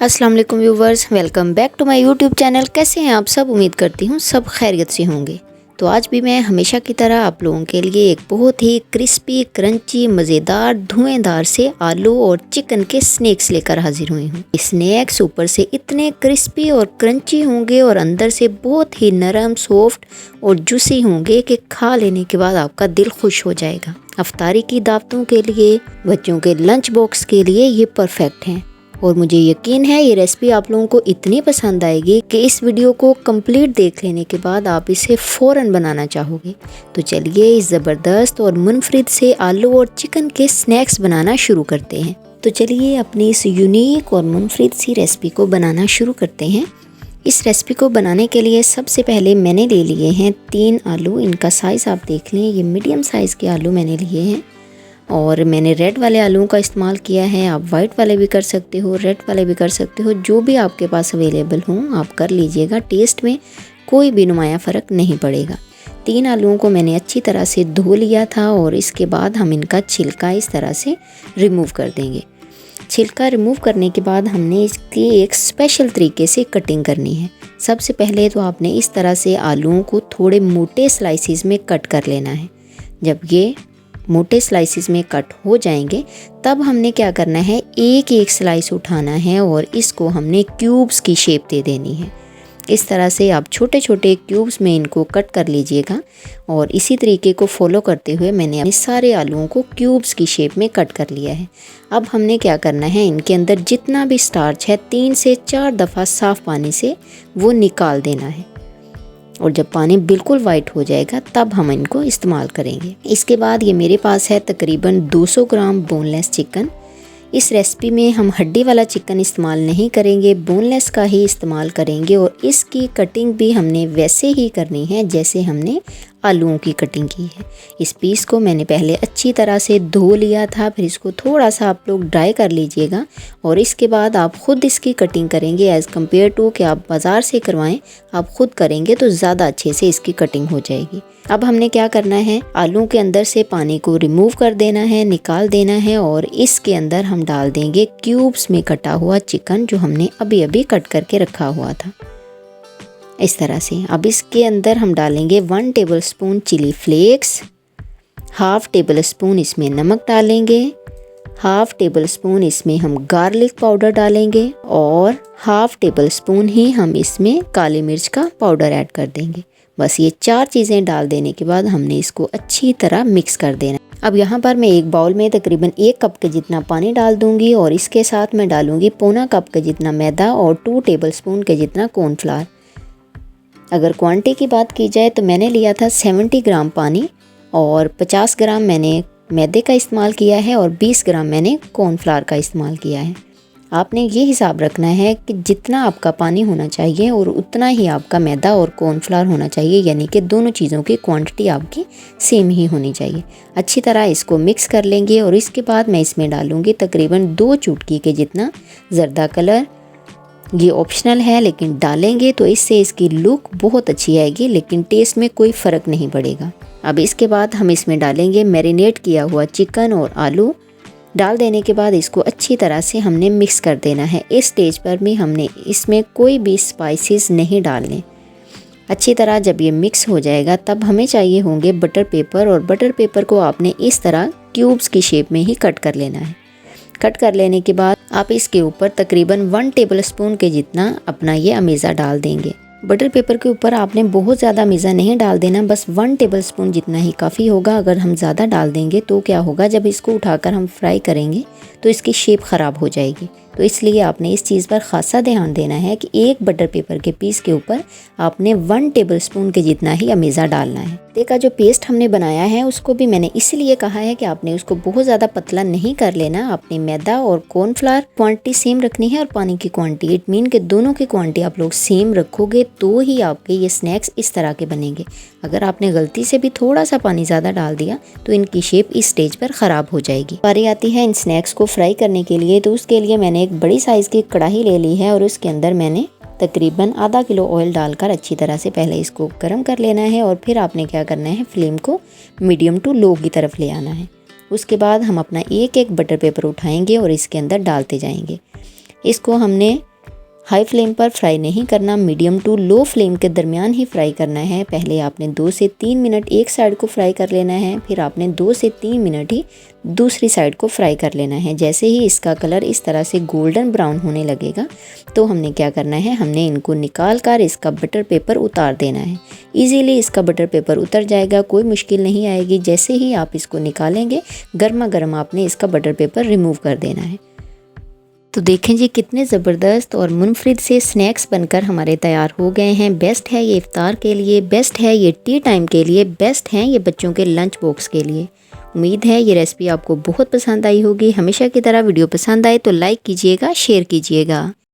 अस्सलाम वालेकुम viewers, welcome back to my YouTube channel. कैसे हैं आप सब? उम्मीद करती हूँ सब खैरियत से होंगे। तो आज भी मैं हमेशा की तरह आप लोगों के लिए एक बहुत ही क्रिस्पी, क्रंची, मज़ेदार, धुएंधार से आलू और चिकन के स्नैक्स लेकर हाजिर हुई हूँ। स्नैक्स ऊपर से इतने क्रिस्पी और क्रंची होंगे और अंदर से बहुत ही नरम, सॉफ्ट और जूसी होंगे कि खा लेने के बाद आपका दिल खुश हो जाएगा। अफ्तारी की दावतों के लिए, बच्चों के लंच बॉक्स के लिए ये परफेक्ट हैं। और मुझे यकीन है ये रेसिपी आप लोगों को इतनी पसंद आएगी कि इस वीडियो को कंप्लीट देख लेने के बाद आप इसे फ़ौरन बनाना चाहोगे। तो चलिए इस ज़बरदस्त और मुनफरिद से आलू और चिकन के स्नैक्स बनाना शुरू करते हैं। तो चलिए अपनी इस यूनिक और मुनफरिद सी रेसिपी को बनाना शुरू करते हैं। इस रेसिपी को बनाने के लिए सबसे पहले मैंने ले लिए हैं 3 आलू। इनका साइज़ आप देख लें, ये मीडियम साइज़ के आलू मैंने लिए हैं। और मैंने रेड वाले आलूओं का इस्तेमाल किया है। आप वाइट वाले भी कर सकते हो, रेड वाले भी कर सकते हो, जो भी आपके पास अवेलेबल हों आप कर लीजिएगा। टेस्ट में कोई भी नुमाया फ़र्क नहीं पड़ेगा। 3 आलूओं को मैंने अच्छी तरह से धो लिया था और इसके बाद हम इनका छिलका इस तरह से रिमूव कर देंगे। छिलका रिमूव करने के बाद हमने इसकी एक स्पेशल तरीके से कटिंग करनी है। सबसे पहले तो आपने इस तरह से आलूओं को थोड़े मोटे स्लाइसिस में कट कर लेना है। जब ये मोटे स्लाइसिस में कट हो जाएंगे तब हमने क्या करना है, एक एक स्लाइस उठाना है और इसको हमने क्यूब्स की शेप दे देनी है। इस तरह से आप छोटे छोटे क्यूब्स में इनको कट कर लीजिएगा। और इसी तरीके को फॉलो करते हुए मैंने अपने सारे आलूओं को क्यूब्स की शेप में कट कर लिया है। अब हमने क्या करना है, इनके अंदर जितना भी स्टार्च है 3 से 4 दफ़ा साफ़ पानी से वो निकाल देना है। और जब पानी बिल्कुल वाइट हो जाएगा तब हम इनको इस्तेमाल करेंगे। इसके बाद ये मेरे पास है तकरीबन 200 ग्राम बोनलेस चिकन। इस रेसिपी में हम हड्डी वाला चिकन इस्तेमाल नहीं करेंगे, बोनलेस का ही इस्तेमाल करेंगे। और इसकी कटिंग भी हमने वैसे ही करनी है जैसे हमने आलूओं की कटिंग की है। इस पीस को मैंने पहले अच्छी तरह से धो लिया था, फिर इसको थोड़ा सा आप लोग ड्राई कर लीजिएगा। और इसके बाद आप ख़ुद इसकी कटिंग करेंगे एज़ कम्पेयर टू कि आप बाज़ार से करवाएं। आप ख़ुद करेंगे तो ज़्यादा अच्छे से इसकी कटिंग हो जाएगी। अब हमने क्या करना है, आलू के अंदर से पानी को रिमूव कर देना है, निकाल देना है। और इसके अंदर हम डाल देंगे क्यूब्स में कटा हुआ चिकन जो हमने अभी अभी कट करके रखा हुआ था, इस तरह से। अब इसके अंदर हम डालेंगे 1 tablespoon chilli flakes, half tablespoon इसमें नमक डालेंगे, हाफ़ टेबल स्पून इसमें हम गार्लिक पाउडर डालेंगे और हाफ़ टेबल स्पून ही हम इसमें काली मिर्च का पाउडर ऐड कर देंगे। बस ये 4 चीज़ें डाल देने के बाद हमने इसको अच्छी तरह मिक्स कर देना। अब यहाँ पर मैं एक बाउल में तकरीबन 1 कप के जितना पानी डाल दूँगी और इसके साथ मैं डालूँगी पौना कप के जितना मैदा और 2 टेबलस्पून के जितना कॉर्नफ्लावर। अगर क्वांटिटी की बात की जाए तो मैंने लिया था 70 ग्राम पानी और 50 ग्राम मैंने मैदे का इस्तेमाल किया है और 20 ग्राम मैंने कॉर्नफ्लावर का इस्तेमाल किया है। आपने ये हिसाब रखना है कि जितना आपका पानी होना चाहिए और उतना ही आपका मैदा और कॉर्नफ्लावर होना चाहिए, यानी कि दोनों चीज़ों की क्वांटिटी आपकी सेम ही होनी चाहिए। अच्छी तरह इसको मिक्स कर लेंगे और इसके बाद मैं इसमें डालूँगी तकरीबन 2 चुटकी के जितना ज़र्दा कलर। ये ऑप्शनल है लेकिन डालेंगे तो इससे इसकी लुक बहुत अच्छी आएगी, लेकिन टेस्ट में कोई फ़र्क नहीं पड़ेगा। अब इसके बाद हम इसमें डालेंगे मैरिनेट किया हुआ चिकन और आलू। डाल देने के बाद इसको अच्छी तरह से हमने मिक्स कर देना है। इस स्टेज पर भी हमने इसमें कोई भी स्पाइसेस नहीं डालने। अच्छी तरह जब ये मिक्स हो जाएगा तब हमें चाहिए होंगे बटर पेपर। और बटर पेपर को आपने इस तरह क्यूब्स की शेप में ही कट कर लेना है। कट कर लेने के बाद आप इसके ऊपर तकरीबन 1 टेबलस्पून के जितना अपना ये अमेज़ा डाल देंगे। बटर पेपर के ऊपर आपने बहुत ज़्यादा अमेज़ा नहीं डाल देना, बस 1 टेबलस्पून जितना ही काफ़ी होगा। अगर हम ज़्यादा डाल देंगे तो क्या होगा, जब इसको उठाकर हम फ्राई करेंगे तो इसकी शेप ख़राब हो जाएगी। तो इसलिए आपने इस चीज़ पर ख़ासा ध्यान देना है कि एक बटर पेपर के पीस के ऊपर आपने 1 टेबलस्पून के जितना ही अमेज़ा डालना है। मैदे का जो पेस्ट हमने बनाया है उसको भी मैंने इसलिए कहा है कि आपने उसको बहुत ज़्यादा पतला नहीं कर लेना। आपने मैदा और कॉर्नफ्लावर क्वांटिटी सेम रखनी है और पानी की क्वांटिटी, इट मीन कि दोनों की क्वांटिटी आप लोग सेम रखोगे तो ही आपके ये स्नैक्स इस तरह के बनेंगे। अगर आपने गलती से भी थोड़ा सा पानी ज़्यादा डाल दिया तो इनकी शेप इस स्टेज पर ख़राब हो जाएगी। बारी आती है इन स्नैक्स को फ्राई करने के लिए। तो उसके लिए मैंने एक बड़ी साइज़ की कढ़ाई ले ली है और उसके अंदर मैंने तकरीबन आधा किलो ऑयल डालकर अच्छी तरह से पहले इसको गर्म कर लेना है। और फिर आपने क्या करना है, फ्लेम को मीडियम टू लो की तरफ ले आना है। उसके बाद हम अपना एक एक बटर पेपर उठाएंगे और इसके अंदर डालते जाएंगे। इसको हमने हाई फ्लेम पर फ्राई नहीं करना, मीडियम टू लो फ्लेम के दरमियान ही फ्राई करना है। पहले आपने 2 से 3 मिनट एक साइड को फ्राई कर लेना है, फिर आपने 2 से 3 मिनट ही दूसरी साइड को फ्राई कर लेना है। जैसे ही इसका कलर इस तरह से गोल्डन ब्राउन होने लगेगा तो हमने क्या करना है, हमने इनको निकाल कर इसका बटर पेपर उतार देना है। ईज़िली इसका बटर पेपर उतर जाएगा, कोई मुश्किल नहीं आएगी। जैसे ही आप इसको निकालेंगे गर्मा गर्म आपने इसका बटर पेपर रिमूव कर देना है। तो देखें जी कितने ज़बरदस्त और मुनफरिद से स्नैक्स बनकर हमारे तैयार हो गए हैं। बेस्ट है ये इफ्तार के लिए, बेस्ट है ये टी टाइम के लिए, बेस्ट हैं ये बच्चों के लंच बॉक्स के लिए। उम्मीद है ये रेसिपी आपको बहुत पसंद आई होगी। हमेशा की तरह वीडियो पसंद आए तो लाइक कीजिएगा, शेयर कीजिएगा।